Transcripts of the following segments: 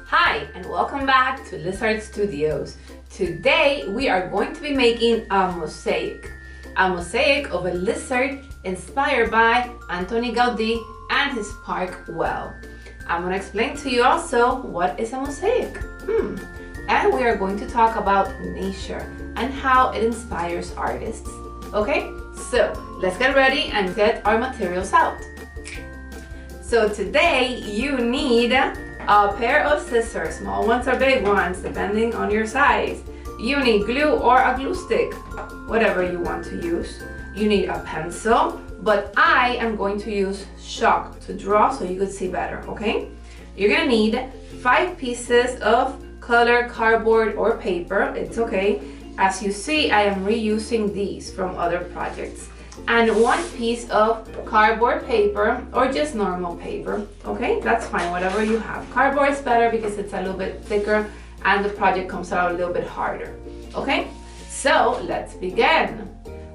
Hi, and welcome back to Lizard Studios. Today we are going to be making a mosaic of a lizard inspired by Antoni Gaudi and his park well. I'm going to explain to you also what is a mosaic. And we are going to talk about nature and how it inspires artists. Okay, so let's get ready and get our materials out. So today you need a pair of scissors, small ones or big ones, depending on your size. You need glue or a glue stick, whatever you want to use. You need a pencil, but I am going to use chalk to draw so you could see better, okay? You're gonna need 5 pieces of colored cardboard or paper, it's okay. As you see, I am reusing these from other projects. And 1 piece of cardboard paper or just normal paper, okay? That's fine, whatever you have. Cardboard is better because it's a little bit thicker and the project comes out a little bit harder, okay? So let's begin.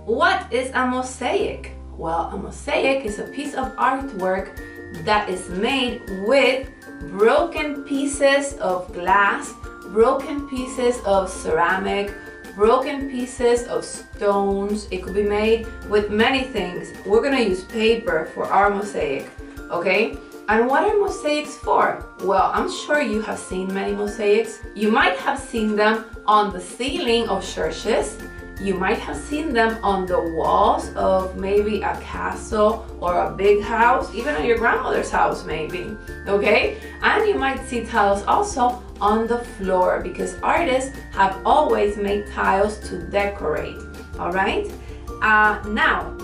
What is a mosaic? Well, a mosaic is a piece of artwork that is made with broken pieces of glass, broken pieces of ceramic, broken pieces of stones. It could be made with many things. We're gonna use paper for our mosaic, okay? And what are mosaics for? Well, I'm sure you have seen many mosaics. You might have seen them on the ceiling of churches. You might have seen them on the walls of maybe a castle or a big house, even on your grandmother's house maybe, okay? And you might see tiles also on the floor because artists have always made tiles to decorate, all right? Now,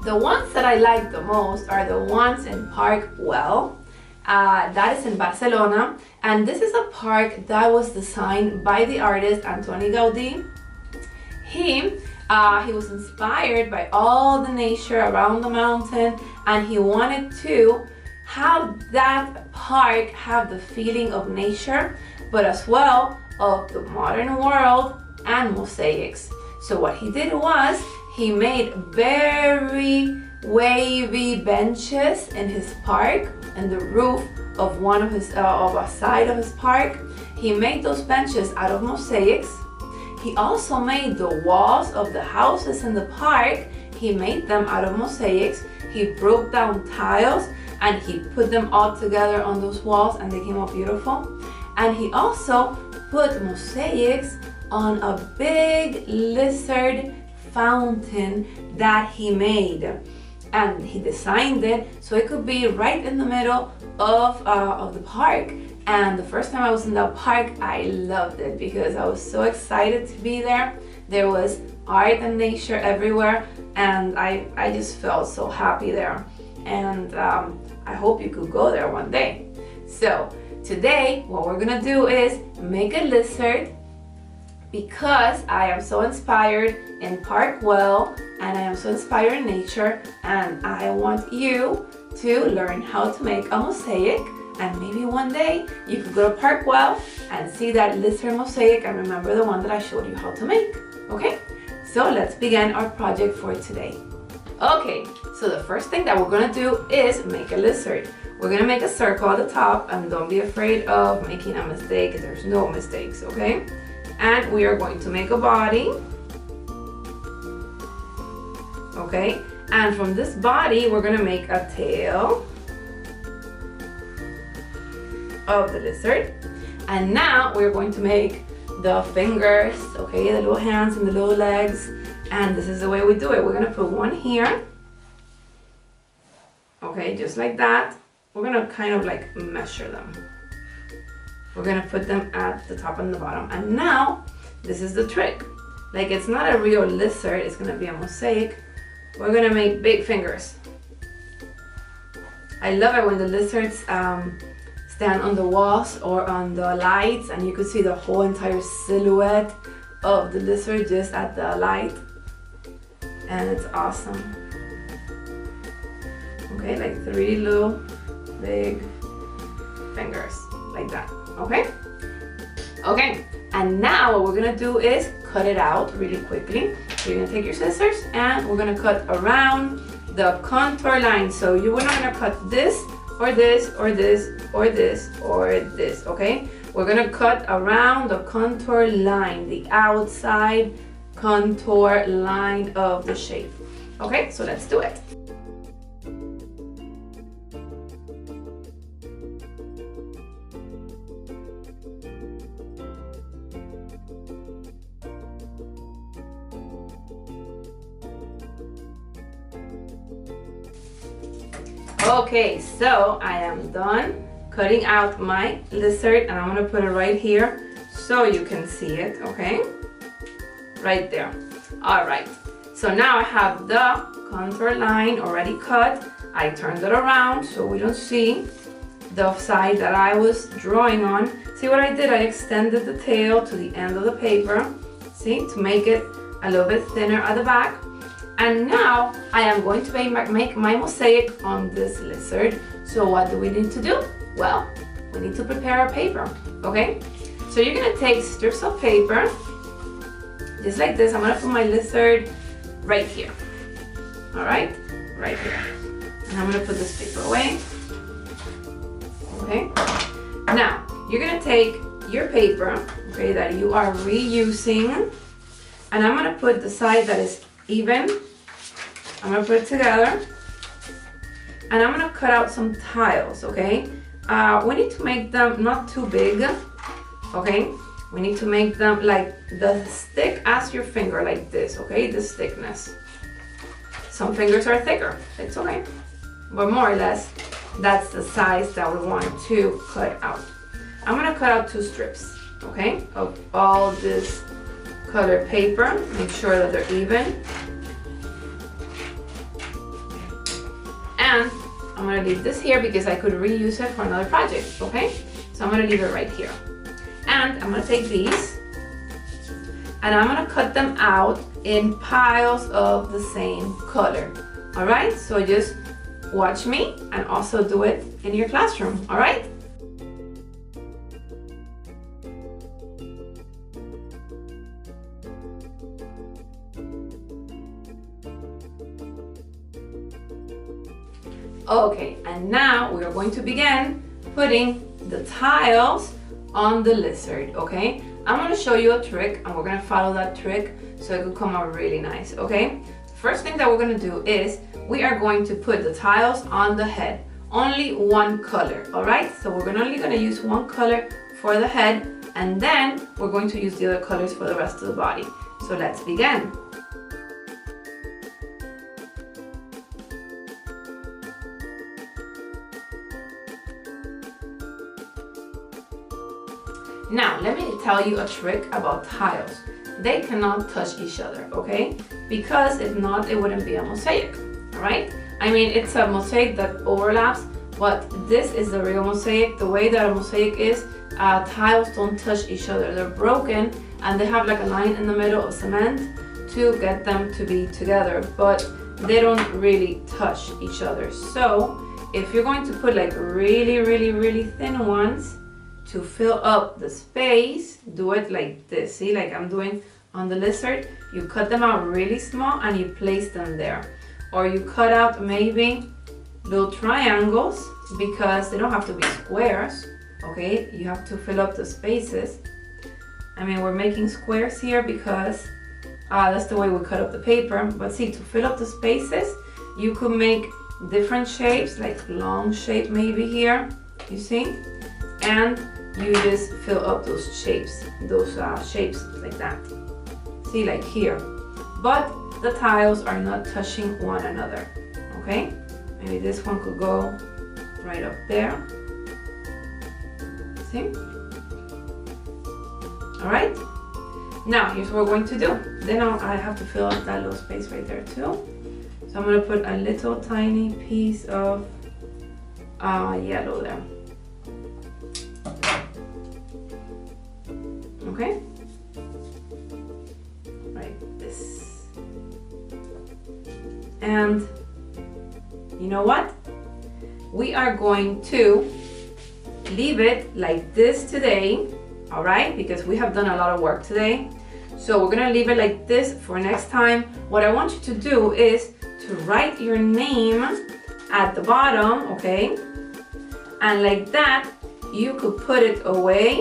the ones that I like the most are the ones in Park Well. That is in Barcelona, and this is a park that was designed by the artist Antoni Gaudi. He was inspired by all the nature around the mountain, and he wanted to have that park have the feeling of nature, but as well of the modern world and mosaics. So what he did was he made very wavy benches in his park and the roof of one of his of a side of his park. He made those benches out of mosaics. He also made the walls of the houses in the park. He made them out of mosaics. He broke down tiles and he put them all together on those walls and they came out beautiful. And he also put mosaics on a big lizard fountain that he made. And he designed it so it could be right in the middle of the park. And the first time I was in that park, I loved it because I was so excited to be there. There was art and nature everywhere, and I just felt so happy there. And I hope you could go there one day. So today, what we're gonna do is make a lizard because I am so inspired in Park Well and I am so inspired in nature, and I want you to learn how to make a mosaic. And maybe one day you could go to Park Well and see that lizard mosaic and remember the one that I showed you how to make, okay? So let's begin our project for today. Okay, so the first thing that we're gonna do is make a lizard. We're gonna make a circle at the top, and don't be afraid of making a mistake. There's no mistakes, okay? And we are going to make a body, okay? And from this body, we're gonna make a tail of the lizard. And now we're going to make the fingers, okay, the little hands and the little legs. And this is the way we do it. We're gonna put one here, okay, just like that. We're gonna kind of like measure them. We're gonna put them at the top and the bottom. And now, this is the trick. Like, it's not a real lizard, it's gonna be a mosaic. We're gonna make big fingers. I love it when the lizards stand on the walls or on the lights and you could see the whole entire silhouette of the lizard just at the light, and it's awesome. Okay, like 3 little big fingers like that. Okay, and now what we're gonna do is cut it out really quickly. So you're gonna take your scissors and we're gonna cut around the contour line. So you are not gonna cut this or this or this or this or this, okay? We're gonna cut around the contour line, the outside contour line of the shape. Okay, so let's do it. Okay, so I am done cutting out my lizard, and I'm gonna put it right here so you can see it, okay? Right there. All right, so now I have the contour line already cut. I turned it around so we don't see the side that I was drawing on. See what I did? I extended the tail to the end of the paper, see, to make it a little bit thinner at the back. And now I am going to make my mosaic on this lizard. So what do we need to do? Well, we need to prepare our paper, okay? So you're gonna take strips of paper, just like this. I'm gonna put my lizard right here, all right? Right here. And I'm gonna put this paper away, okay? Now, you're gonna take your paper, okay, that you are reusing, and I'm gonna put the side that is even. I'm gonna put it together, and I'm gonna cut out some tiles, okay? We need to make them not too big, okay? We need to make them like the thick as your finger, like this, okay? This thickness. Some fingers are thicker, it's okay. But more or less, that's the size that we want to cut out. I'm gonna cut out 2 strips, okay? Of all this colored paper. Make sure that they're even. And I'm gonna leave this here because I could reuse it for another project, okay? So I'm gonna leave it right here. And I'm gonna take these and I'm gonna cut them out in piles of the same color, all right? So just watch me and also do it in your classroom, all right? Okay, and now we are going to begin putting the tiles on the lizard, okay? I'm gonna show you a trick and we're gonna follow that trick so it could come out really nice, okay? First thing that we're gonna do is we are going to put the tiles on the head. Only one color, all right? So we're only gonna use one color for the head, and then we're going to use the other colors for the rest of the body. So let's begin. Now, let me tell you a trick about tiles. They cannot touch each other, okay? Because if not, it wouldn't be a mosaic, all right? I mean, it's a mosaic that overlaps, but this is the real mosaic. The way that a mosaic is, tiles don't touch each other. They're broken, and they have like a line in the middle of cement to get them to be together, but they don't really touch each other. So, if you're going to put like really, really, really thin ones, to fill up the space, do it like this. See, like I'm doing on the lizard. You cut them out really small and you place them there. Or you cut out maybe little triangles, because they don't have to be squares, okay? You have to fill up the spaces. I mean, we're making squares here because that's the way we cut up the paper. But see, to fill up the spaces, you could make different shapes, like long shape maybe here, you see? And you just fill up those shapes like that. See, like here. But the tiles are not touching one another, okay? Maybe this one could go right up there. See? All right? Now, here's what we're going to do. Then I have to fill up that little space right there too. So I'm gonna put a little tiny piece of yellow there. Okay, like this. And you know what? We are going to leave it like this today, all right? Because we have done a lot of work today. So we're gonna leave it like this for next time. What I want you to do is to write your name at the bottom, okay? And like that, you could put it away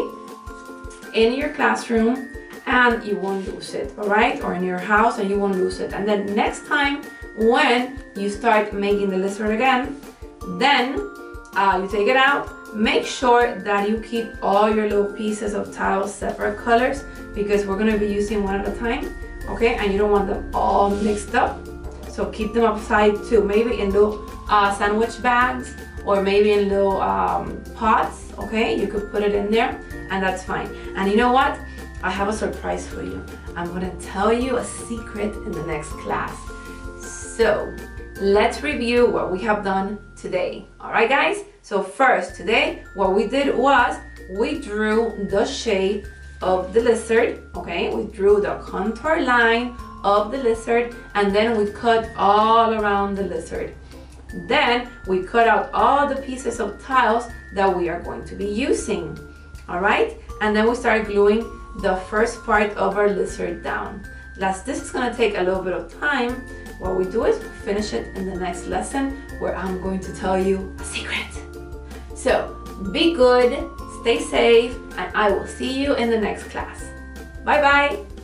in your classroom and you won't lose it, all right? Or in your house and you won't lose it. And then next time when you start making the lizard again, then you take it out. Make sure that you keep all your little pieces of tiles separate colors because we're gonna be using one at a time, okay? And you don't want them all mixed up. So keep them upside too, maybe in little sandwich bags or maybe in little pots, okay? You could put it in there and that's fine. And you know what? I have a surprise for you. I'm gonna tell you a secret in the next class. So let's review what we have done today. All right, guys? So first, today, what we did was we drew the shape of the lizard, okay? We drew the contour line of the lizard and then we cut all around the lizard. Then we cut out all the pieces of tiles that we are going to be using, all right? And then we started gluing the first part of our lizard down. This is gonna take a little bit of time. What we do is finish it in the next lesson where I'm going to tell you a secret. So be good, stay safe, and I will see you in the next class. Bye bye.